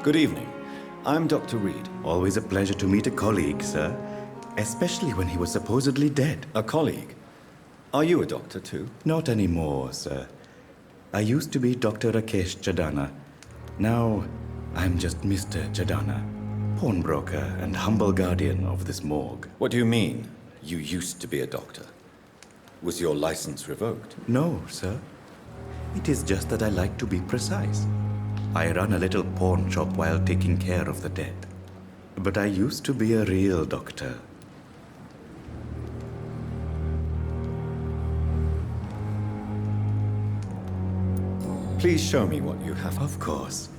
Good evening. I'm Dr. Reed. Always a pleasure to meet a colleague, sir. Especially when he was supposedly dead. A colleague? Are you a doctor too? Not anymore, sir. I used to be Dr. Rakesh Chadana. Now, I'm just Mr. Chadana, pawnbroker and humble guardian of this morgue. What do you mean, you used to be a doctor? Was your license revoked? No, sir. It is just that I like to be precise. I run a little pawn shop while taking care of the dead. But I used to be a real doctor. Please show me what you have. Of course.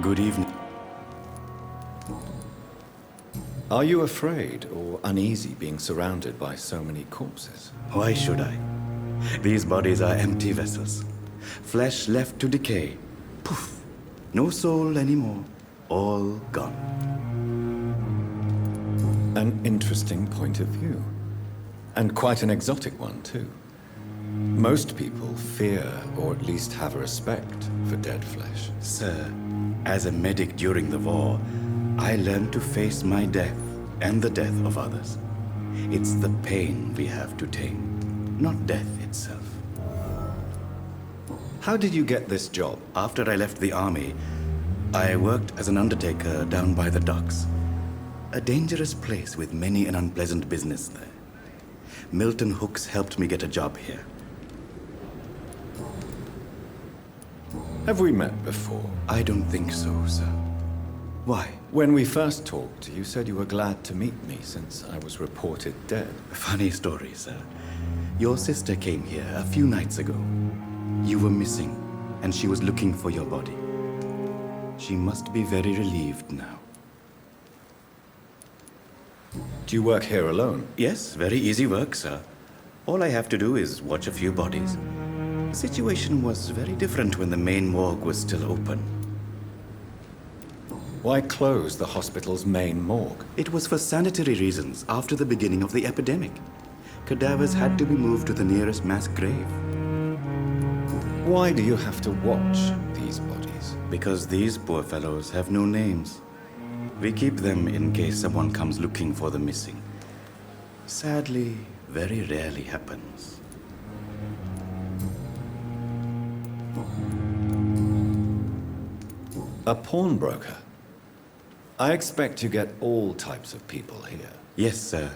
Good evening. Are you afraid or uneasy being surrounded by so many corpses? Why should I? These bodies are empty vessels. Flesh left to decay. Poof. No soul anymore. All gone. An interesting point of view. And quite an exotic one, too. Most people fear, or at least have a respect, for dead flesh. Sir, as a medic during the war, I learned to face my death and the death of others. It's the pain we have to tame, not death itself. How did you get this job? After I left the army, I worked as an undertaker down by the docks. A dangerous place with many an unpleasant business there. Milton Hooks helped me get a job here. Have we met before? I don't think so, sir. Why? When we first talked, you said you were glad to meet me since I was reported dead. Funny story, sir. Your sister came here a few nights ago. You were missing, and she was looking for your body. She must be very relieved now. Do you work here alone? Yes, very easy work, sir. All I have to do is watch a few bodies. The situation was very different when the main morgue was still open. Why close the hospital's main morgue? It was for sanitary reasons after the beginning of the epidemic. Cadavers had to be moved to the nearest mass grave. Why do you have to watch these bodies? Because these poor fellows have no names. We keep them in case someone comes looking for the missing. Sadly, very rarely happens. A pawnbroker? I expect you get all types of people here. Yes, sir.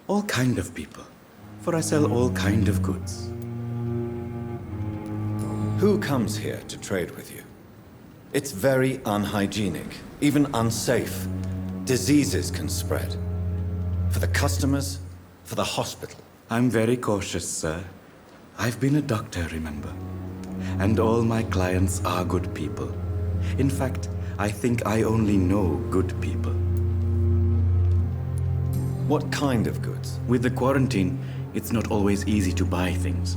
All kind of people. For I sell all kind of goods. Who comes here to trade with you? It's very unhygienic, even unsafe. Diseases can spread. For the customers, for the hospital. I'm very cautious, sir. I've been a doctor, remember? And all my clients are good people. In fact, I think I only know good people. What kind of goods? With the quarantine, it's not always easy to buy things.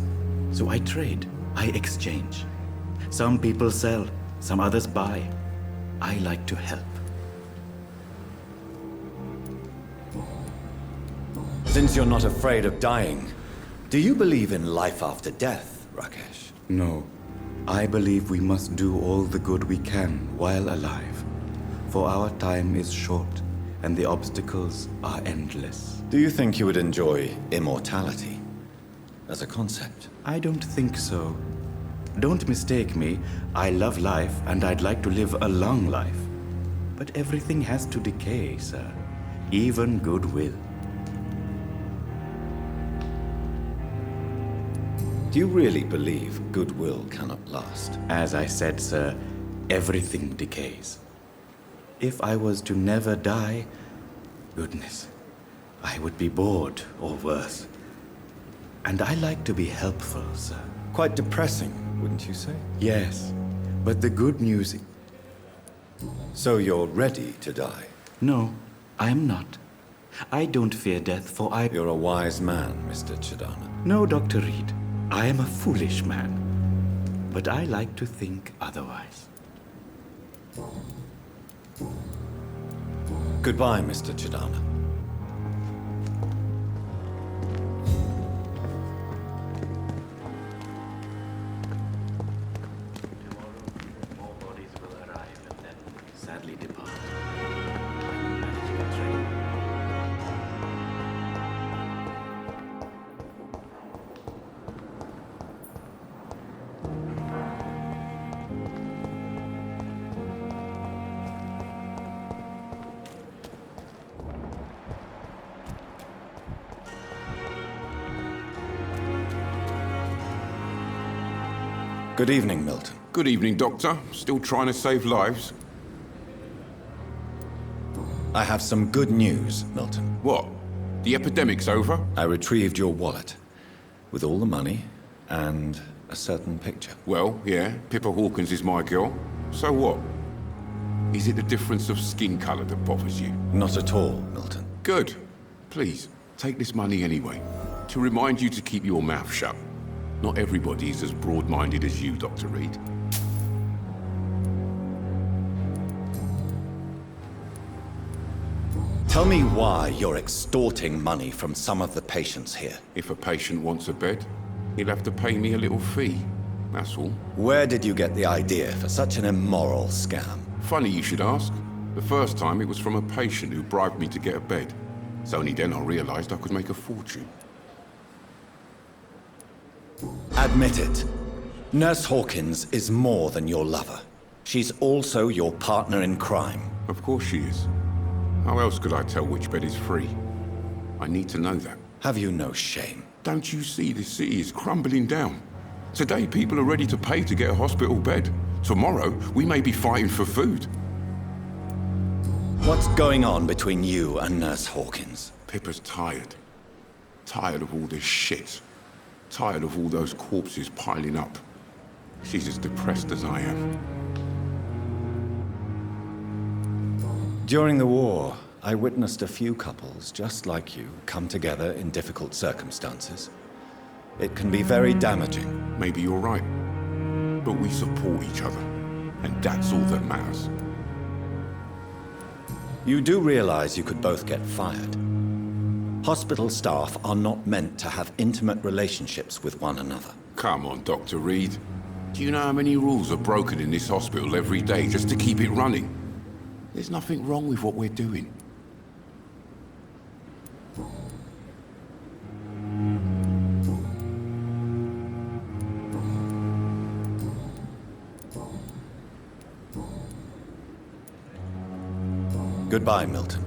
So I trade, I exchange. Some people sell, some others buy. I like to help. Since you're not afraid of dying, do you believe in life after death, Rakesh? No. I believe we must do all the good we can while alive. For our time is short, and the obstacles are endless. Do you think you would enjoy immortality as a concept? I don't think so. Don't mistake me. I love life, and I'd like to live a long life. But everything has to decay, sir. even goodwill. Do you really believe goodwill cannot last? As I said, sir, everything decays. If I was to never die, goodness, I would be bored or worse. And I like to be helpful, sir. Quite depressing, wouldn't you say? Yes, but the good news... So you're ready to die? No, I am not. I don't fear death, for I... You're a wise man, Mr. Chidana. No, Dr. Reed. I am a foolish man. But I like to think otherwise. Goodbye, Mr. Chidana. Tomorrow, more bodies will arrive and then sadly depart. Good evening, Milton. Good evening, Doctor. Still trying to save lives? I have some good news, Milton. What? The epidemic's over? I retrieved your wallet with all the money and a certain picture. Well, yeah, Pippa Hawkins is my girl. So what? Is it the difference of skin color that bothers you? Not at all, Milton. Good. Please, take this money anyway. To remind you to keep your mouth shut. Not everybody is as broad-minded as you, Dr. Reed. Tell me why you're extorting money from some of the patients here. If a patient wants a bed, he'll have to pay me a little fee. That's all. Where did you get the idea for such an immoral scam? Funny you should ask. The first time it was from a patient who bribed me to get a bed. It's only then I realized I could make a fortune. Admit it. Nurse Hawkins is more than your lover. She's also your partner in crime. Of course she is. How else could I tell which bed is free? I need to know that. Have you no shame? Don't you see the city is crumbling down? Today people are ready to pay to get a hospital bed. Tomorrow we may be fighting for food. What's going on between you and Nurse Hawkins? Pippa's tired. Tired of all this shit. Tired of all those corpses piling up. She's as depressed as I am. During the war, I witnessed a few couples just like you come together in difficult circumstances. It can be very damaging. Maybe you're right. But we support each other. And that's all that matters. You do realize you could both get fired. Hospital staff are not meant to have intimate relationships with one another. Come on, Dr. Reed. Do you know how many rules are broken in this hospital every day just to keep it running? There's nothing wrong with what we're doing. Goodbye, Milton.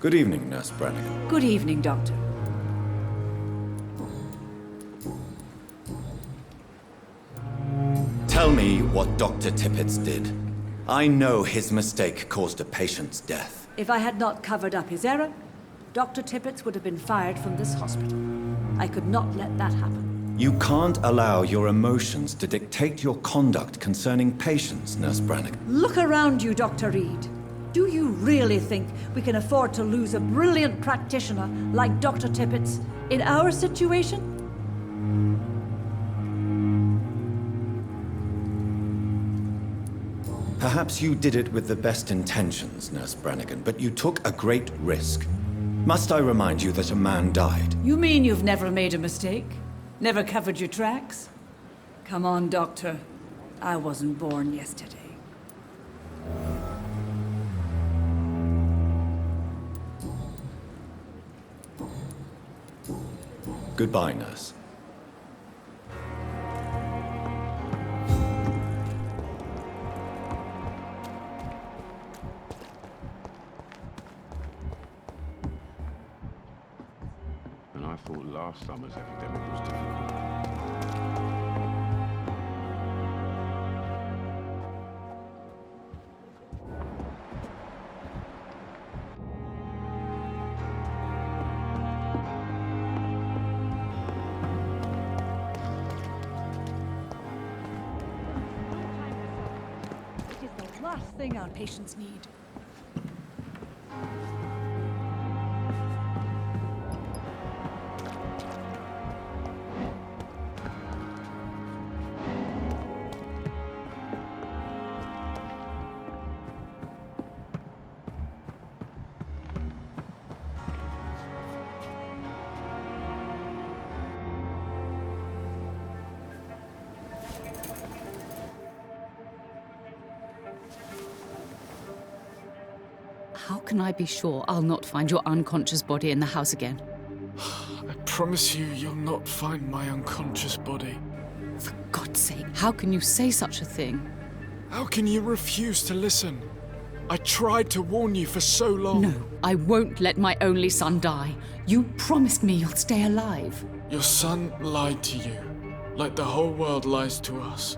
Good evening, Nurse Brannigan. Good evening, Doctor. Tell me what Dr. Tippett did. I know his mistake caused a patient's death. If I had not covered up his error, Dr. Tippett would have been fired from this hospital. I could not let that happen. You can't allow your emotions to dictate your conduct concerning patients, Nurse Brannigan. Look around you, Dr. Reed. Do you really think we can afford to lose a brilliant practitioner like Dr. Tippett's in our situation? Perhaps you did it with the best intentions, Nurse Brannigan, but you took a great risk. Must I remind you that a man died? You mean you've never made a mistake? Never covered your tracks? Come on, Doctor. I wasn't born yesterday. Goodbye, Nurse. I thought last summer's epidemic was difficult. It is the last thing our patients need. How can I be sure I'll not find your unconscious body in the house again? I promise you, you'll not find my unconscious body. For God's sake, how can you say such a thing? How can you refuse to listen? I tried to warn you for so long. No, I won't let my only son die. You promised me you'll stay alive. Your son lied to you, like the whole world lies to us.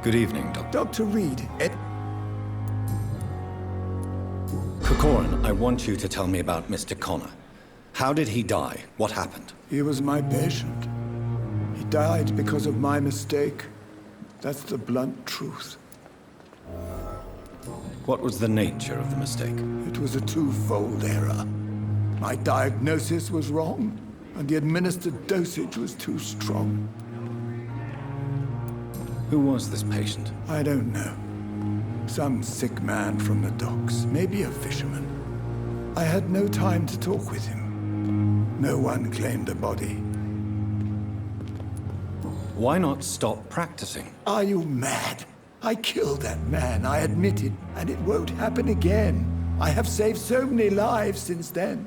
Good evening, Doctor. Dr. Reed, Corcoran, I want you to tell me about Mr. Connor. How did he die? What happened? he was my patient. He died because of my mistake. That's the blunt truth. What was the nature of the mistake? It was a twofold error. My diagnosis was wrong, and the administered dosage was too strong. Who was this patient? I don't know. Some sick man from the docks, maybe a fisherman. I had no time to talk with him. No one claimed a body. Why not stop practicing? Are you mad? I killed that man, I admit it, and it won't happen again. I have saved so many lives since then.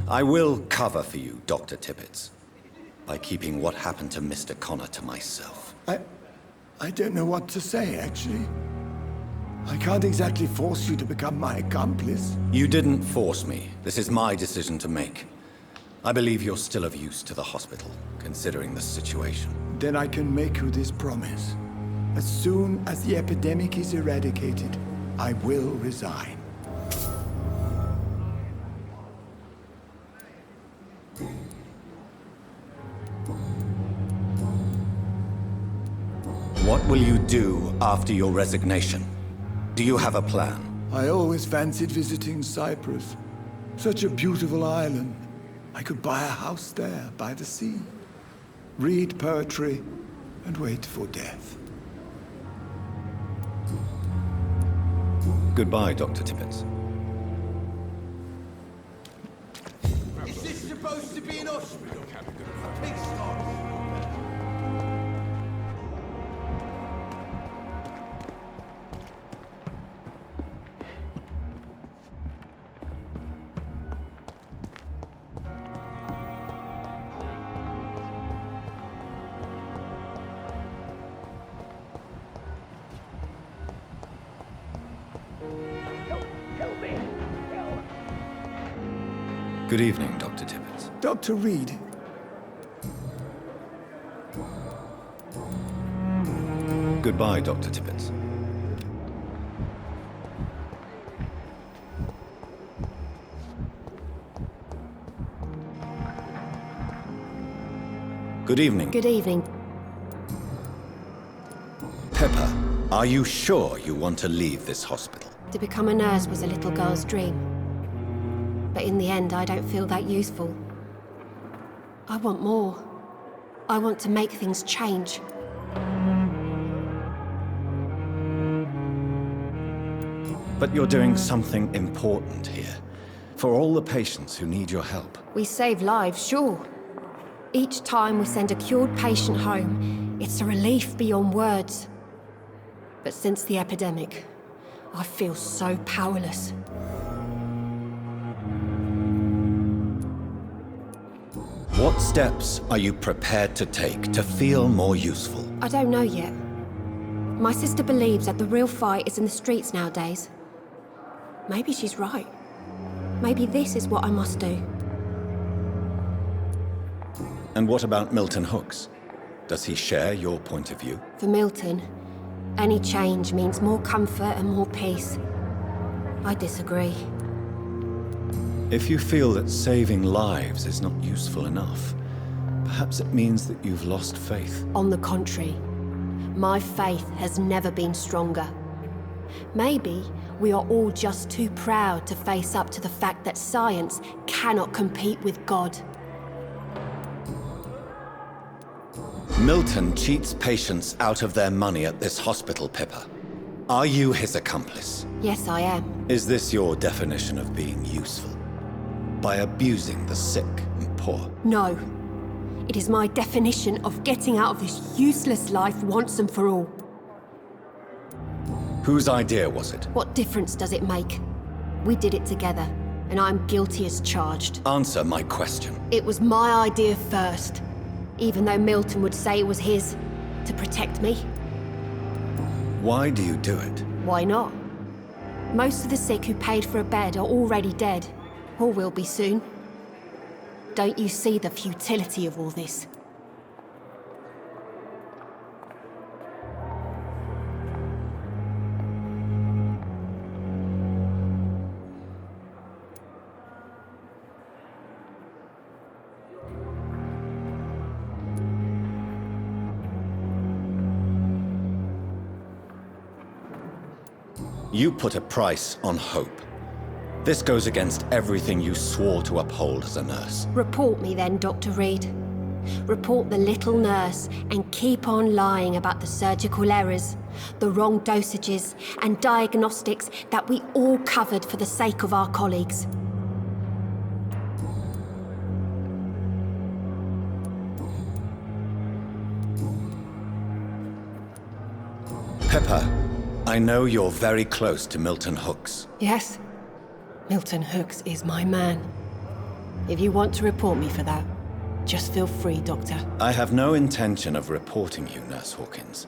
I will cover for you, Dr. Tippett, by keeping what happened to Mr. Connor to myself. I don't know what to say, actually. I can't exactly force you to become my accomplice. You didn't force me. This is my decision to make. I believe you're still of use to the hospital, considering the situation. Then I can make you this promise. As soon as the epidemic is eradicated, I will resign. What will you do after your resignation? Do you have a plan? I always fancied visiting Cyprus. Such a beautiful island. I could buy a house there, by the sea. Read poetry and wait for death. Goodbye, Dr. Tippett. Is this supposed to be an hospital? A pigsty? Good evening, Dr. Tippett. Dr. Reed, Goodbye, Dr. Tippett. Good evening. Good evening. Pepper, are you sure you want to leave this hospital? To become a nurse was a little girl's dream. But in the end, I don't feel that useful. I want more. I want to make things change. But you're doing something important here. For all the patients who need your help. We save lives, sure. Each time we send a cured patient home, it's a relief beyond words. But since the epidemic, I feel so powerless. What steps are you prepared to take to feel more useful? I don't know yet. My sister believes that the real fight is in the streets nowadays. Maybe she's right. Maybe this is what I must do. And what about Milton Hooks? Does he share your point of view? For Milton, any change means more comfort and more peace. I disagree. If you feel that saving lives is not useful enough, perhaps it means that you've lost faith. On the contrary, my faith has never been stronger. Maybe we are all just too proud to face up to the fact that science cannot compete with God. Milton cheats patients out of their money at this hospital, Pippa. Are you his accomplice? Yes, I am. Is this your definition of being useful? By abusing the sick and poor? No. It is my definition of getting out of this useless life once and for all. Whose idea was it? What difference does it make? We did it together, and I'm guilty as charged. Answer my question. It was my idea first, even though Milton would say it was his, to protect me. Why do you do it? Why not? Most of the sick who paid for a bed are already dead, or will be soon. Don't you see the futility of all this? You put a price on hope. This goes against everything you swore to uphold as a nurse. Report me then, Dr. Reed. Report the little nurse and keep on lying about the surgical errors, the wrong dosages and diagnostics that we all covered for the sake of our colleagues. Pepper, I know you're very close to Milton Hooks. Yes, Milton Hooks is my man. If you want to report me for that, just feel free, Doctor. I have no intention of reporting you, Nurse Hawkins.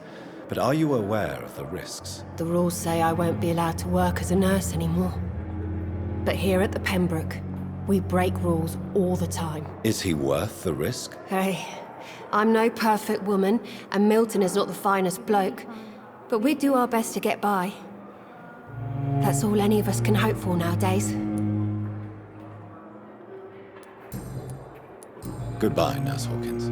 But are you aware of the risks? The rules say I won't be allowed to work as a nurse anymore. But here at the Pembroke, we break rules all the time. Is he worth the risk? Hey, I'm no perfect woman, and Milton is not the finest bloke. But we do our best to get by. That's all any of us can hope for nowadays. Goodbye, Nurse Hawkins.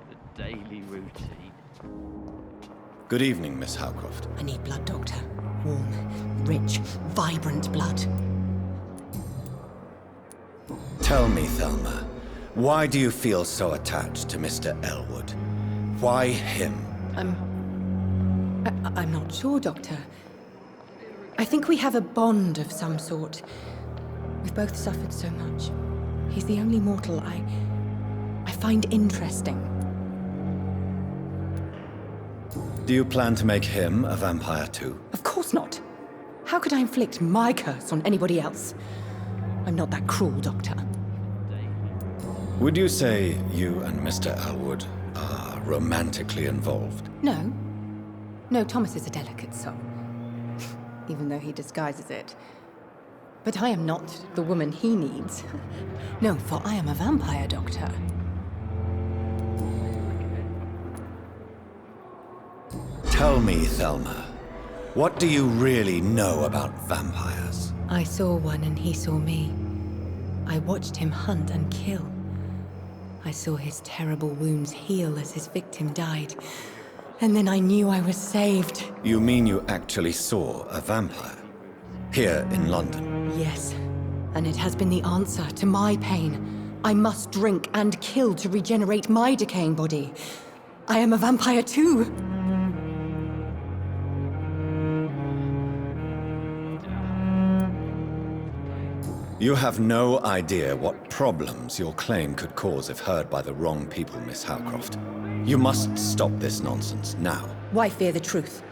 The daily routine. Good evening, Miss Howcroft. I need blood, Doctor. Warm, rich, vibrant blood. Tell me, Thelma, why do you feel so attached to Mr. Elwood? Why him? I'm not sure, Doctor. I think we have a bond of some sort. We've both suffered so much. He's the only mortal I find interesting. Do you plan to make him a vampire too? Of course not. How could I inflict my curse on anybody else? I'm not that cruel, Doctor. Would you say you and Mr. Elwood are romantically involved? No. No, Thomas is a delicate soul. Even though he disguises it. But I am not the woman he needs. No, for I am a vampire, Doctor. Tell me, Thelma, what do you really know about vampires? I saw one and he saw me. I watched him hunt and kill. I saw his terrible wounds heal as his victim died. And then I knew I was saved. You mean you actually saw a vampire? Here in London? Yes. And it has been the answer to my pain. I must drink and kill to regenerate my decaying body. I am a vampire too. You have no idea what problems your claim could cause if heard by the wrong people, Miss Howcroft. You must stop this nonsense, now. Why fear the truth?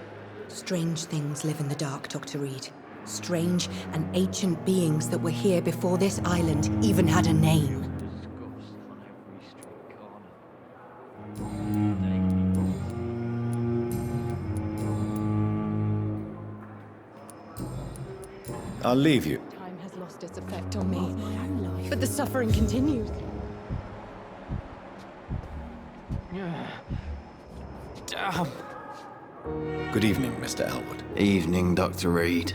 Strange things live in the dark, Dr. Reed. Strange and ancient beings that were here before this island even had a name. I'll leave you. Time has lost its effect on me, but the suffering continues. Damn. Good evening, Mr. Elwood. Evening, Dr. Reed.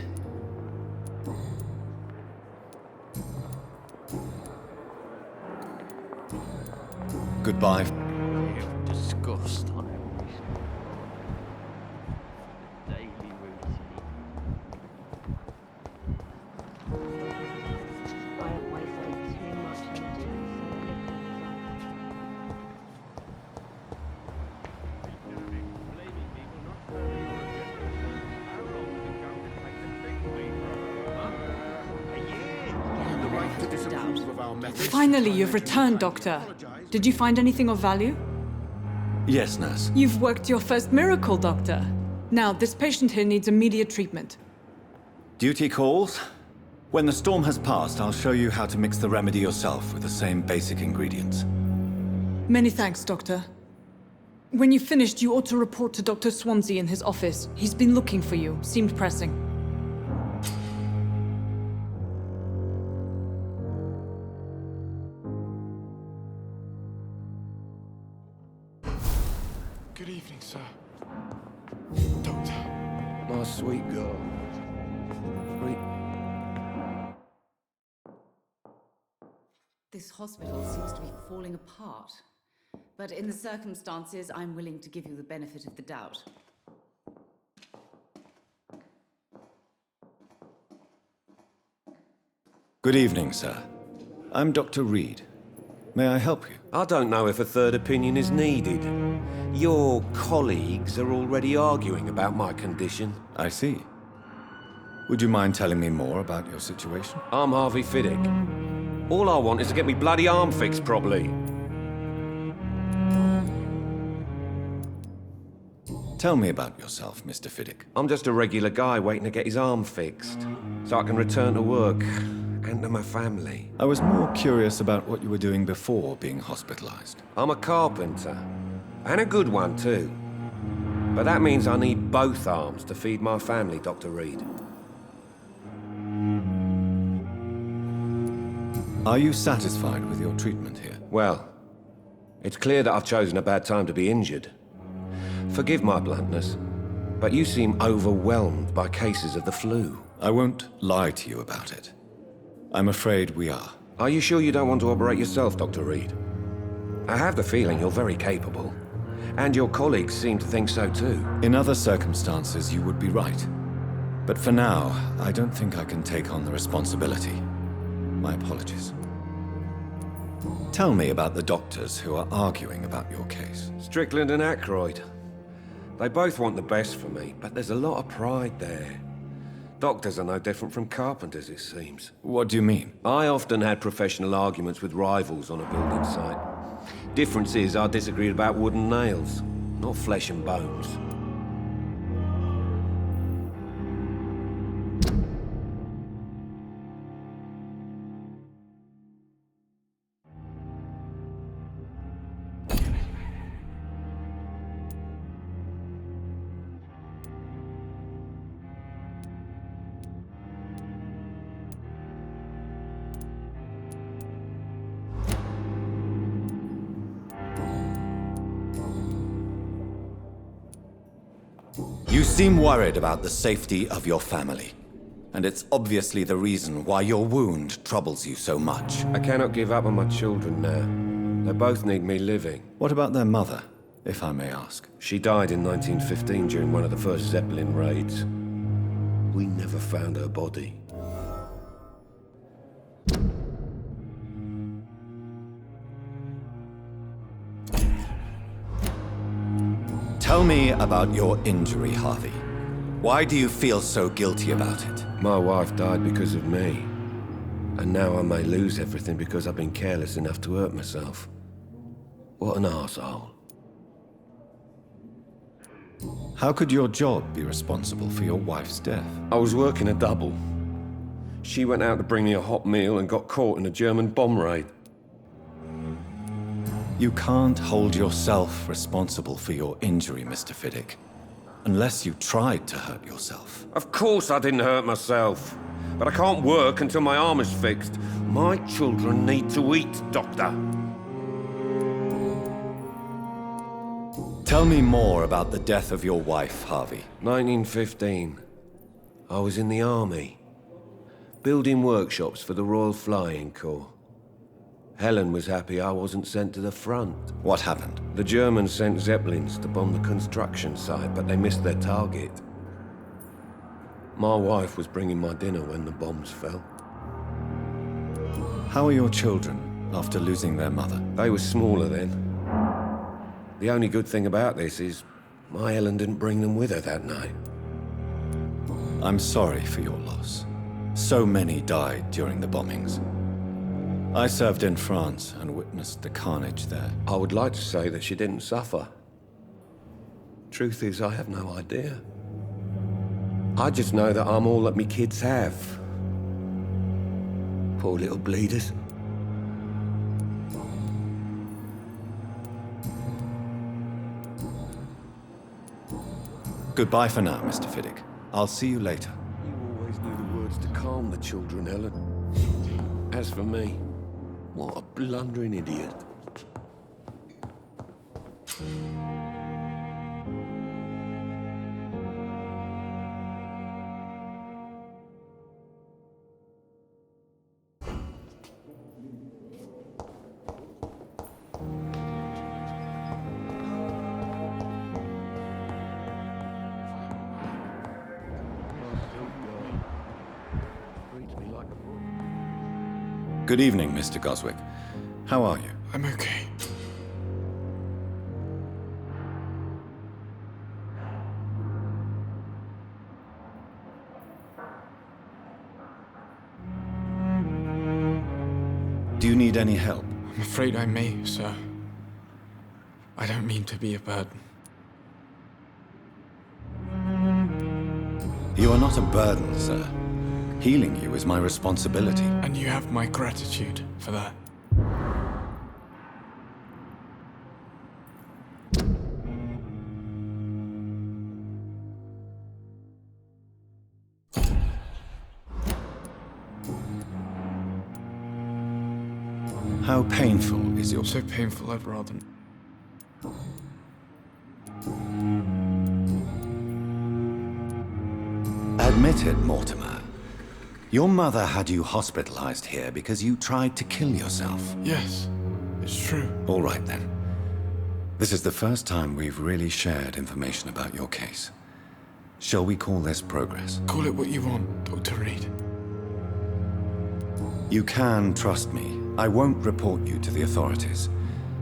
Goodbye. Disgust on every daily routine. I have wasted too much energy. Finally, you've returned, Doctor. Did you find anything of value? Yes, nurse. You've worked your first miracle, Doctor. Now, this patient here needs immediate treatment. Duty calls. When the storm has passed, I'll show you how to mix the remedy yourself with the same basic ingredients. Many thanks, Doctor. When you've finished, you ought to report to Dr. Swansea in his office. He's been looking for you. Seemed pressing. Good evening, sir. Doctor. My sweet girl. This hospital seems to be falling apart. But in the circumstances, I'm willing to give you the benefit of the doubt. Good evening, sir. I'm Dr. Reed. May I help you? I don't know if a third opinion is needed. Your colleagues are already arguing about my condition. I see. Would you mind telling me more about your situation? I'm Harvey Fiddick. All I want is to get me bloody arm fixed properly. Tell me about yourself, Mr. Fiddick. I'm just a regular guy waiting to get his arm fixed, so I can return to work and to my family. I was more curious about what you were doing before being hospitalized. I'm a carpenter, and a good one too. But that means I need both arms to feed my family, Dr. Reed. Are you satisfied with your treatment here? Well, it's clear that I've chosen a bad time to be injured. Forgive my bluntness, but you seem overwhelmed by cases of the flu. I won't lie to you about it. I'm afraid we are. Are you sure you don't want to operate yourself, Dr. Reed? I have the feeling you're very capable, and your colleagues seem to think so too. In other circumstances, you would be right. But for now, I don't think I can take on the responsibility. My apologies. Tell me about the doctors who are arguing about your case. Strickland and Aykroyd. They both want the best for me, but there's a lot of pride there. Doctors are no different from carpenters, it seems. What do you mean? I often had professional arguments with rivals on a building site. Difference is I disagreed about wooden nails, not flesh and bones. You seem worried about the safety of your family. And it's obviously the reason why your wound troubles you so much. I cannot give up on my children now. They both need me living. What about their mother, if I may ask? She died in 1915 during one of the first Zeppelin raids. We never found her body. Tell me about your injury, Harvey. Why do you feel so guilty about it? My wife died because of me. And now I may lose everything because I've been careless enough to hurt myself. What an arsehole. How could your job be responsible for your wife's death? I was working a double. She went out to bring me a hot meal and got caught in a German bomb raid. You can't hold yourself responsible for your injury, Mr. Fiddick. Unless you tried to hurt yourself. Of course I didn't hurt myself. But I can't work until my arm is fixed. My children need to eat, Doctor. Tell me more about the death of your wife, Harvey. 1915. I was in the army. Building workshops for the Royal Flying Corps. Helen was happy I wasn't sent to the front. What happened? The Germans sent Zeppelins to bomb the construction site, but they missed their target. My wife was bringing my dinner when the bombs fell. How are your children after losing their mother? They were smaller then. The only good thing about this is my Helen didn't bring them with her that night. I'm sorry for your loss. So many died during the bombings. I served in France and witnessed the carnage there. I would like to say that she didn't suffer. Truth is, I have no idea. I just know that I'm all that me kids have. Poor little bleeders. Goodbye for now, Mr. Fiddick. I'll see you later. You always knew the words to calm the children, Helen. As for me, what a blundering idiot. Good evening, Mr. Goswick. How are you? I'm okay. Do you need any help? I'm afraid I may, sir. I don't mean to be a burden. You are not a burden, sir. Healing you is my responsibility. And you have my gratitude for that. How painful is your... So painful, I'd rather... Admit it, Mortimer. Your mother had you hospitalized here because you tried to kill yourself. Yes, it's true. All right, then. This is the first time we've really shared information about your case. Shall we call this progress? Call it what you want, Dr. Reed. You can trust me. I won't report you to the authorities.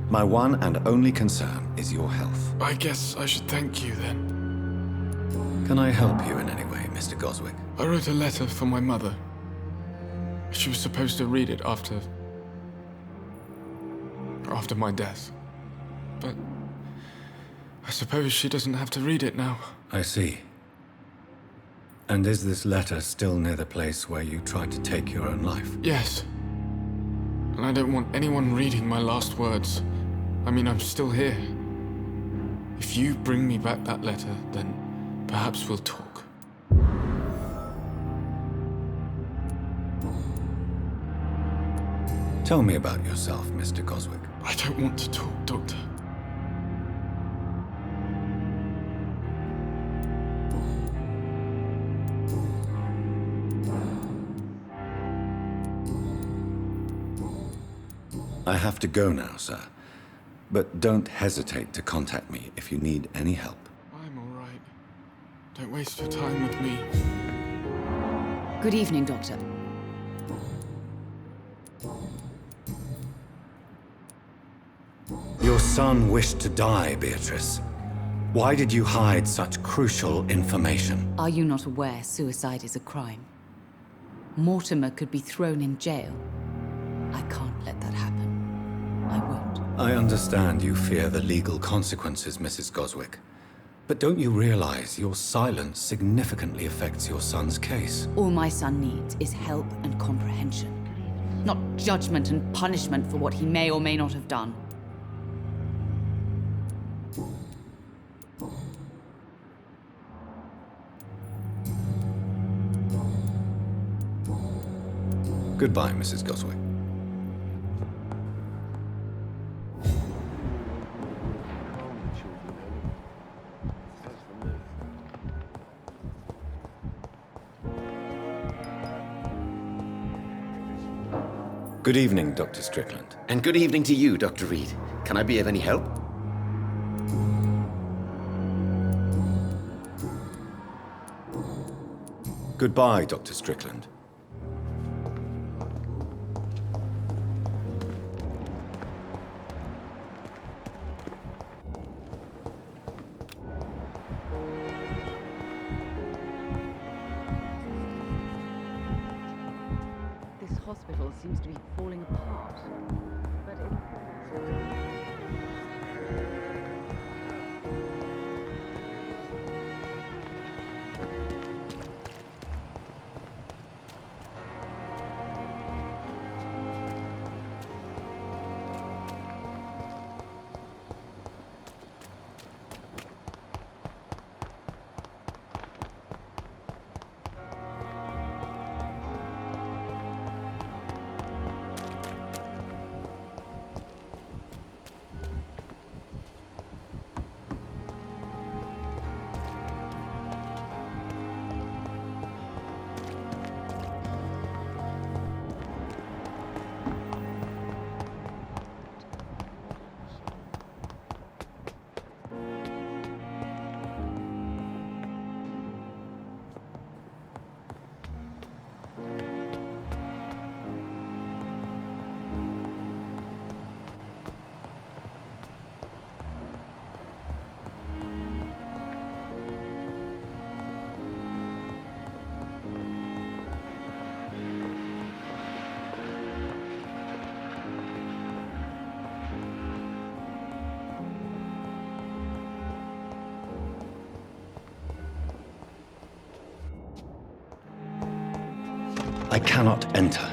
My one and only concern is your health. I guess I should thank you, then. Can I help you in any way, Mr. Goswick? I wrote a letter for my mother. She was supposed to read it after my death. But I suppose she doesn't have to read it now. I see. And is this letter still near the place where you tried to take your own life? Yes. And I don't want anyone reading my last words. I mean, I'm still here. If you bring me back that letter, then perhaps we'll talk. Tell me about yourself, Mr. Goswick. I don't want to talk, Doctor. I have to go now, sir. But don't hesitate to contact me if you need any help. I'm all right. Don't waste your time with me. Good evening, Doctor. Your son wished to die, Beatrice. Why did you hide such crucial information? Are you not aware suicide is a crime? Mortimer could be thrown in jail. I can't let that happen. I won't. I understand you fear the legal consequences, Mrs. Goswick. But don't you realize your silence significantly affects your son's case? All my son needs is help and comprehension. Not judgment and punishment for what he may or may not have done. Goodbye, Mrs. Goswick. Good evening, Dr. Strickland. And good evening to you, Dr. Reed. Can I be of any help? Goodbye, Dr. Strickland. This hospital seems to be falling apart. But I cannot enter.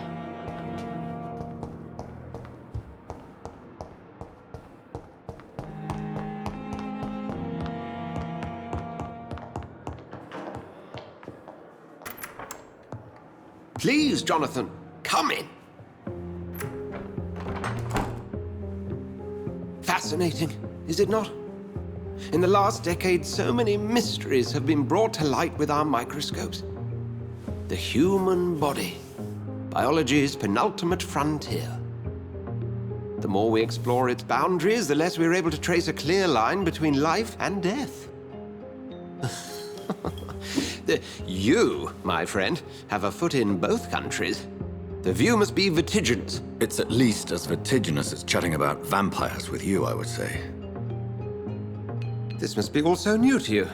Please, Jonathan, come in. Fascinating, is it not? In the last decade, so many mysteries have been brought to light with our microscopes. The human body, biology's penultimate frontier. The more we explore its boundaries, the less we're able to trace a clear line between life and death. You, my friend, have a foot in both countries. The view must be vertiginous. It's at least as vertiginous as chatting about vampires with you, I would say. This must be all so new to you.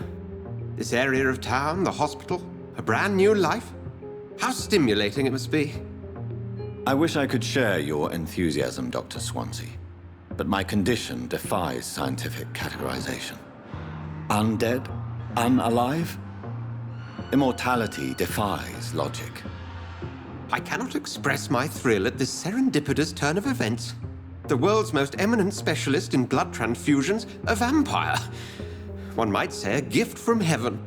This area of town, the hospital, a brand new life. How stimulating it must be. I wish I could share your enthusiasm, Dr. Swansea, but my condition defies scientific categorization. Undead? Unalive? Immortality defies logic. I cannot express my thrill at this serendipitous turn of events. The world's most eminent specialist in blood transfusions, a vampire. One might say a gift from heaven.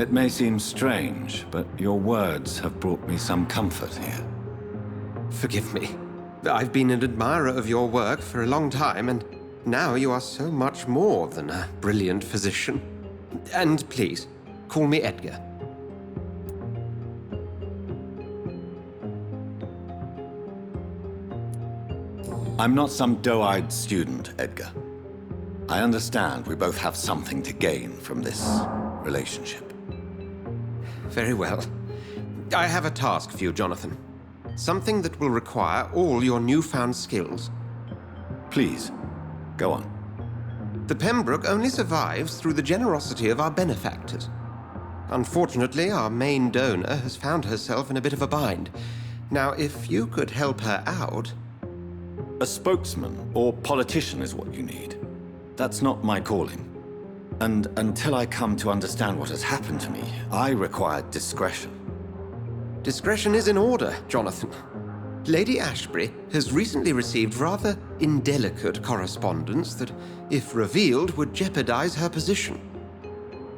It may seem strange, but your words have brought me some comfort here. Forgive me. I've been an admirer of your work for a long time, and now you are so much more than a brilliant physician. And please, call me Edgar. I'm not some doe-eyed student, Edgar. I understand we both have something to gain from this relationship. Very well. I have a task for you, Jonathan. Something that will require all your newfound skills. Please, go on. The Pembroke only survives through the generosity of our benefactors. Unfortunately, our main donor has found herself in a bit of a bind. Now, if you could help her out... A spokesman or politician is what you need. That's not my calling. And until I come to understand what has happened to me, I require discretion. Discretion is in order, Jonathan. Lady Ashbury has recently received rather indelicate correspondence that, if revealed, would jeopardize her position.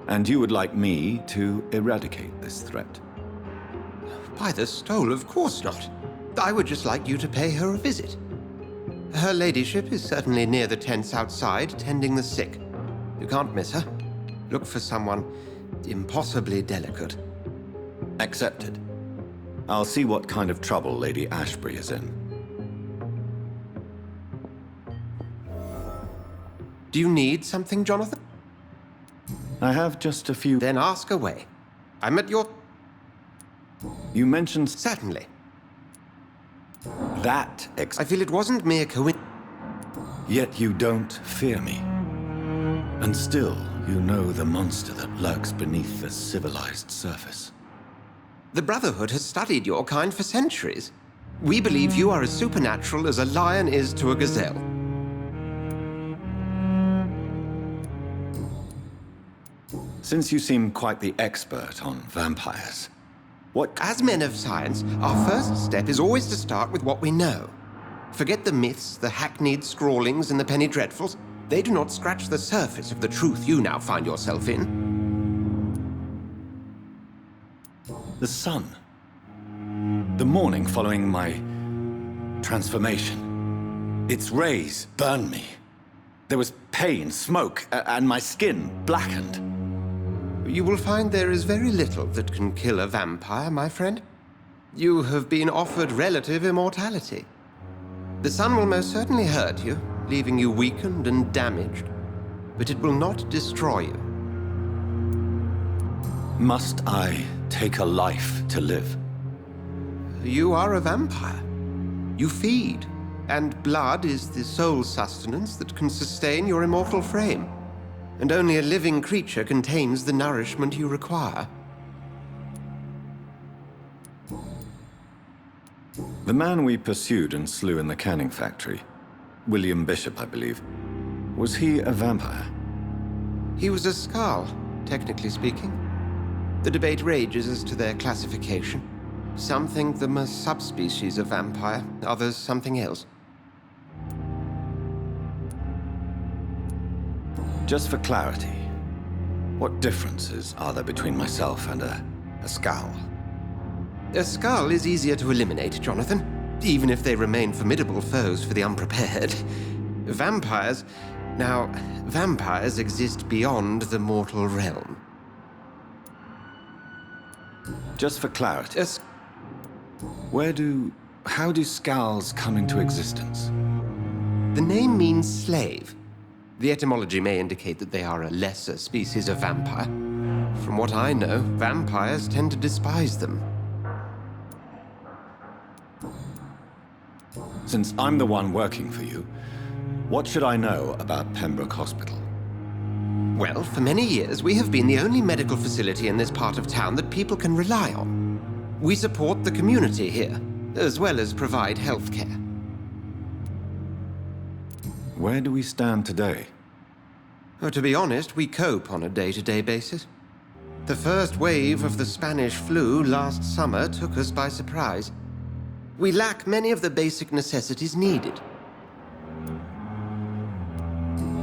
And you would like me to eradicate this threat? By the stole, of course not. I would just like you to pay her a visit. Her ladyship is certainly near the tents outside, tending the sick. You can't miss her. Look for someone impossibly delicate. Accepted. I'll see what kind of trouble Lady Ashbury is in. Do you need something, Jonathan? I have just a few... Then ask away. I'm at your... You mentioned... Certainly. That I feel it wasn't mere coincidence. Yet you don't fear me. And still, you know the monster that lurks beneath the civilized surface. The Brotherhood has studied your kind for centuries. We believe you are as supernatural as a lion is to a gazelle. Since you seem quite the expert on vampires, what... As men of science, our first step is always to start with what we know. Forget the myths, the hackneyed scrawlings, and the penny dreadfuls. They do not scratch the surface of the truth you now find yourself in. The sun. The morning following my transformation. Its rays burned me. There was pain, smoke, and my skin blackened. You will find there is very little that can kill a vampire, my friend. You have been offered relative immortality. The sun will most certainly hurt you, leaving you weakened and damaged, but it will not destroy you. Must I take a life to live? You are a vampire. You feed, and blood is the sole sustenance that can sustain your immortal frame. And only a living creature contains the nourishment you require. The man we pursued and slew in the canning factory, William Bishop, I believe, was he a vampire? He was a Skald, technically speaking. The debate rages as to their classification. Some think them a subspecies of vampire, others something else. Just for clarity, what differences are there between myself and a Skald? A Skald is easier to eliminate, Jonathan, even if they remain formidable foes for the unprepared. Vampires... Now, vampires exist beyond the mortal realm. Just for clarity, how do Skalds come into existence? The name means slave. The etymology may indicate that they are a lesser species of vampire. From what I know, vampires tend to despise them. Since I'm the one working for you, what should I know about Pembroke Hospital? Well, for many years, we have been the only medical facility in this part of town that people can rely on. We support the community here, as well as provide health care. Where do we stand today? Well, to be honest, we cope on a day-to-day basis. The first wave of the Spanish flu last summer took us by surprise. We lack many of the basic necessities needed.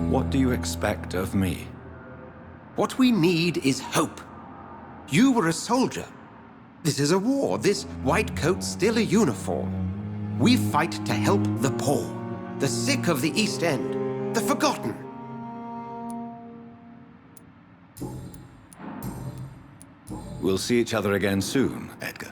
What do you expect of me? What we need is hope. You were a soldier. This is a war. This white coat's still a uniform. We fight to help the poor, the sick of the East End, the forgotten. We'll see each other again soon, Edgar.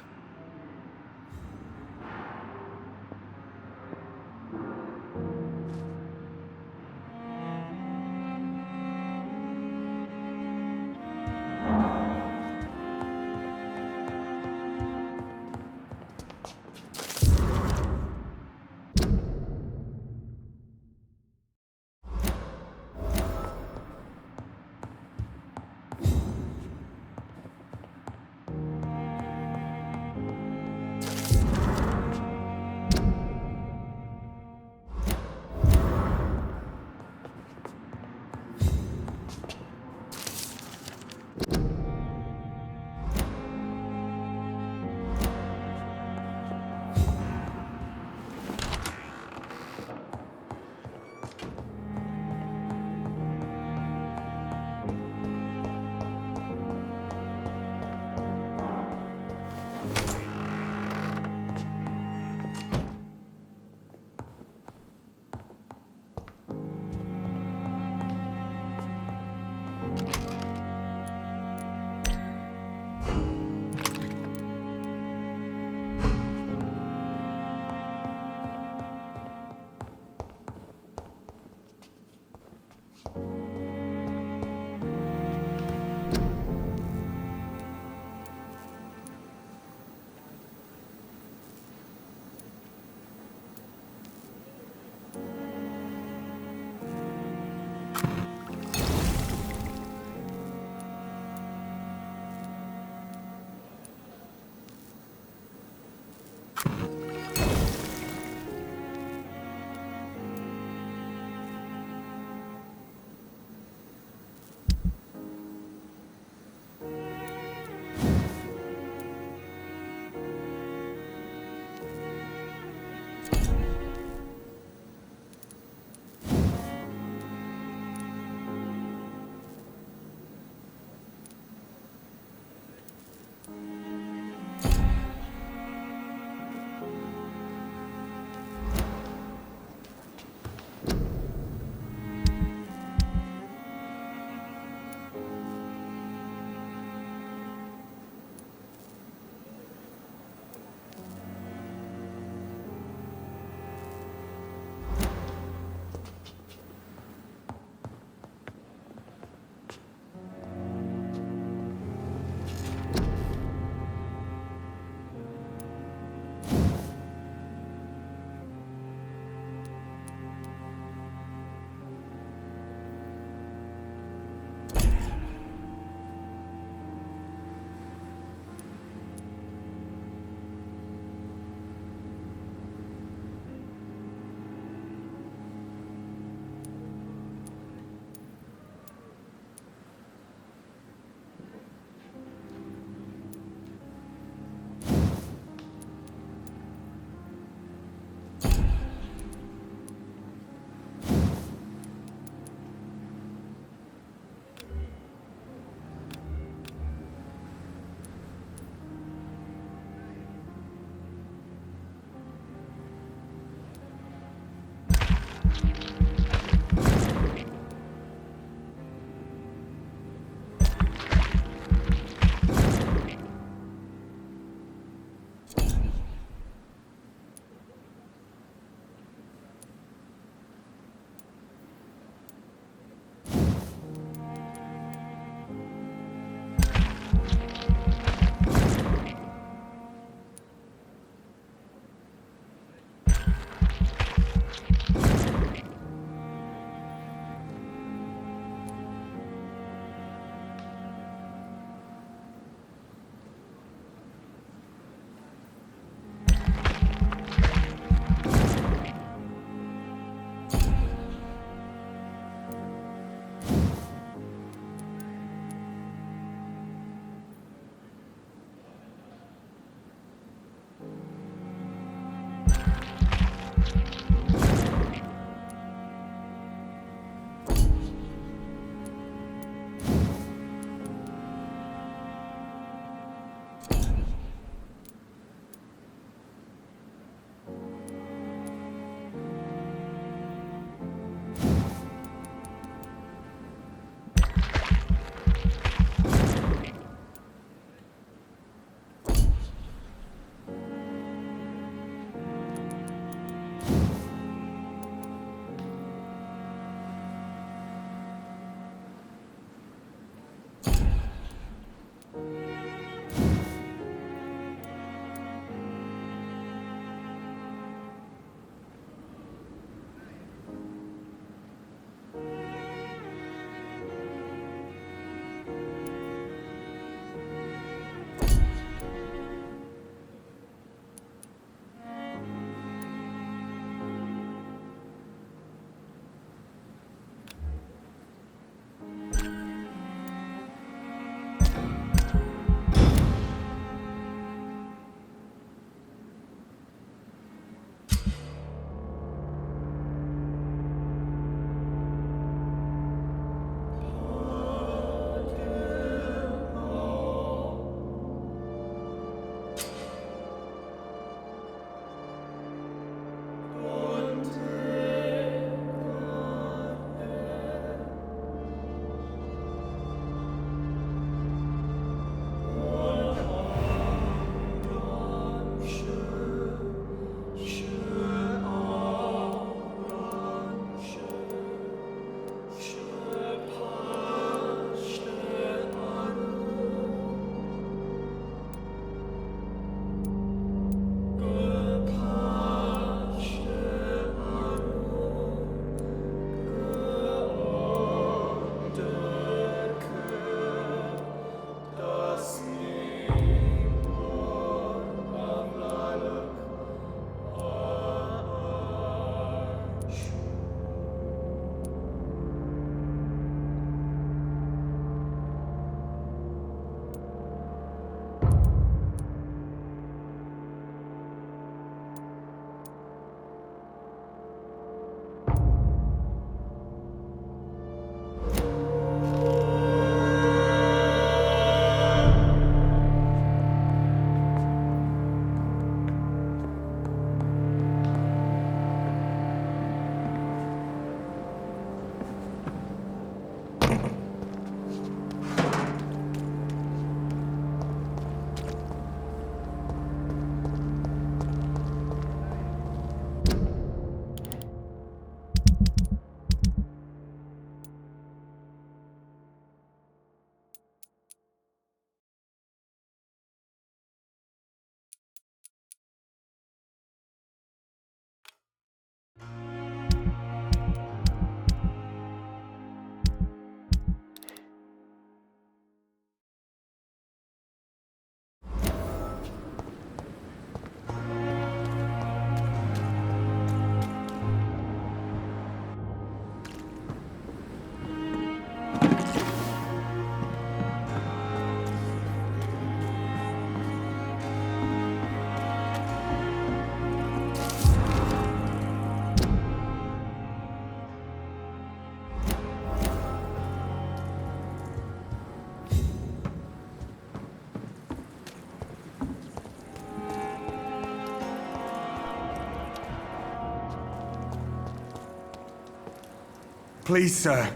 Please, sir.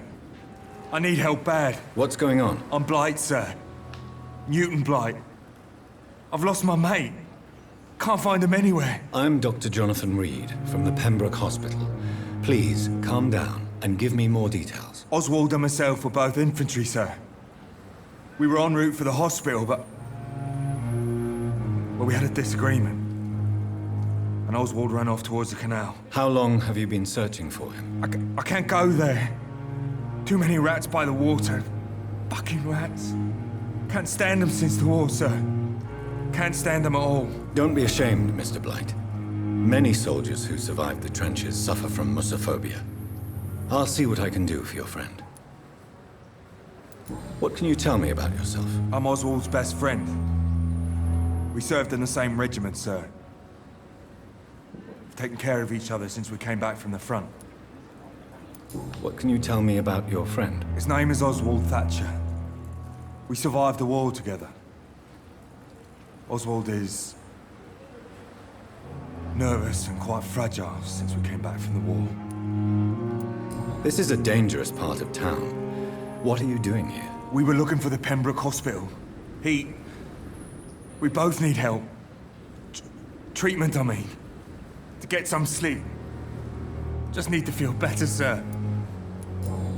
I need help bad. What's going on? I'm Blight, sir. Newton Blight. I've lost my mate. Can't find him anywhere. I'm Dr. Jonathan Reed from the Pembroke Hospital. Please, calm down and give me more details. Oswald and myself were both infantry, sir. We were en route for the hospital, but... well, we had a disagreement. And Oswald ran off towards the canal. How long have you been searching for him? I can't go there. Too many rats by the water. Fucking rats. Can't stand them since the war, sir. Can't stand them at all. Don't be ashamed, Mr. Blight. Many soldiers who survived the trenches suffer from musophobia. I'll see what I can do for your friend. What can you tell me about yourself? I'm Oswald's best friend. We served in the same regiment, sir. We've taken care of each other since we came back from the front. What can you tell me about your friend? His name is Oswald Thatcher. We survived the war together. Oswald is... nervous and quite fragile since we came back from the war. This is a dangerous part of town. What are you doing here? We were looking for the Pembroke Hospital. We both need help. Treatment, I mean. To get some sleep. Just need to feel better, sir.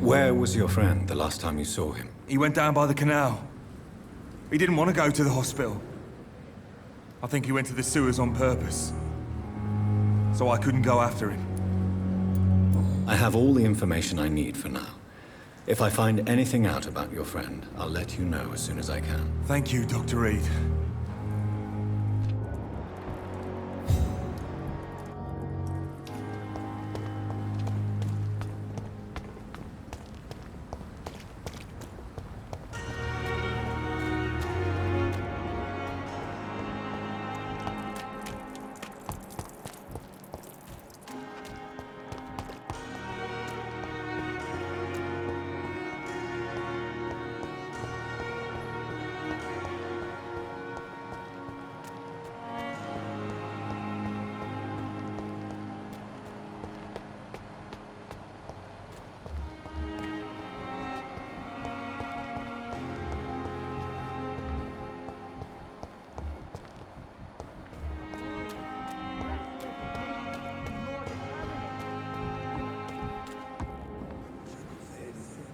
Where was your friend the last time you saw him? He went down by the canal. He didn't want to go to the hospital. I think he went to the sewers on purpose. So I couldn't go after him. I have all the information I need for now. If I find anything out about your friend, I'll let you know as soon as I can. Thank you, Dr. Reed.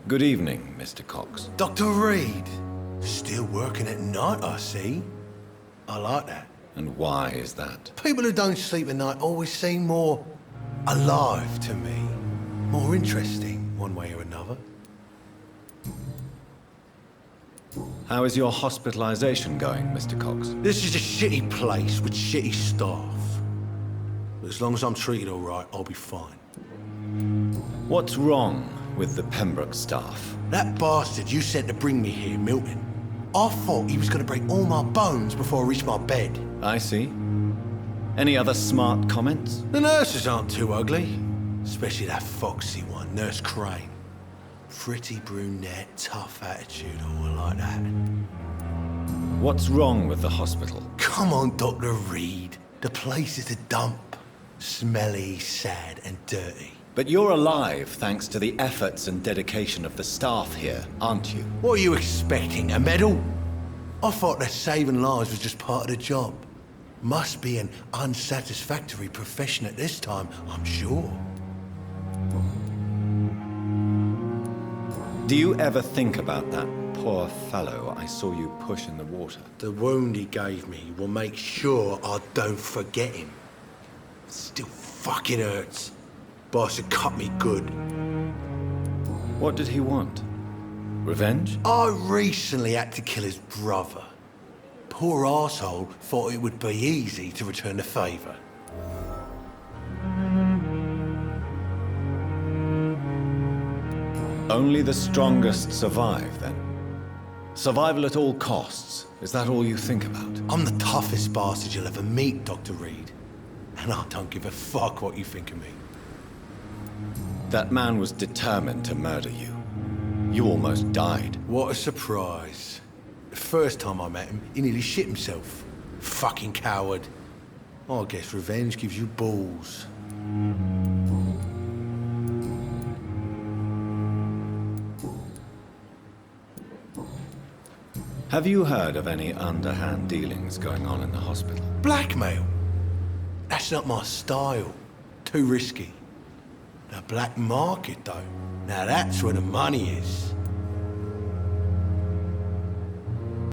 Good evening, Mr. Cox. Dr. Reed. Still working at night, I see. I like that. And why is that? People who don't sleep at night always seem more alive to me. More interesting, one way or another. How is your hospitalization going, Mr. Cox? This is a shitty place with shitty staff. But as long as I'm treated all right, I'll be fine. What's wrong with the Pembroke staff? That bastard you sent to bring me here, Milton. I thought he was going to break all my bones before I reached my bed. I see. Any other smart comments? The nurses aren't too ugly. Especially that foxy one, Nurse Crane. Pretty brunette, tough attitude, all like that. What's wrong with the hospital? Come on, Dr. Reed. The place is a dump. Smelly, sad, and dirty. But you're alive thanks to the efforts and dedication of the staff here, aren't you? What are you expecting, a medal? I thought that saving lives was just part of the job. Must be an unsatisfactory profession at this time, I'm sure. Do you ever think about that poor fellow I saw you push in the water? The wound he gave me will make sure I don't forget him. It still fucking hurts. Bastard cut me good. What did he want? Revenge? I recently had to kill his brother. Poor arsehole thought it would be easy to return the favour. Only the strongest survive, then? Survival at all costs. Is that all you think about? I'm the toughest bastard you'll ever meet, Dr. Reed. And I don't give a fuck what you think of me. That man was determined to murder you. You almost died. What a surprise. The first time I met him, he nearly shit himself. Fucking coward. I guess revenge gives you balls. Have you heard of any underhand dealings going on in the hospital? Blackmail? That's not my style. Too risky. The black market, though. Now that's where the money is.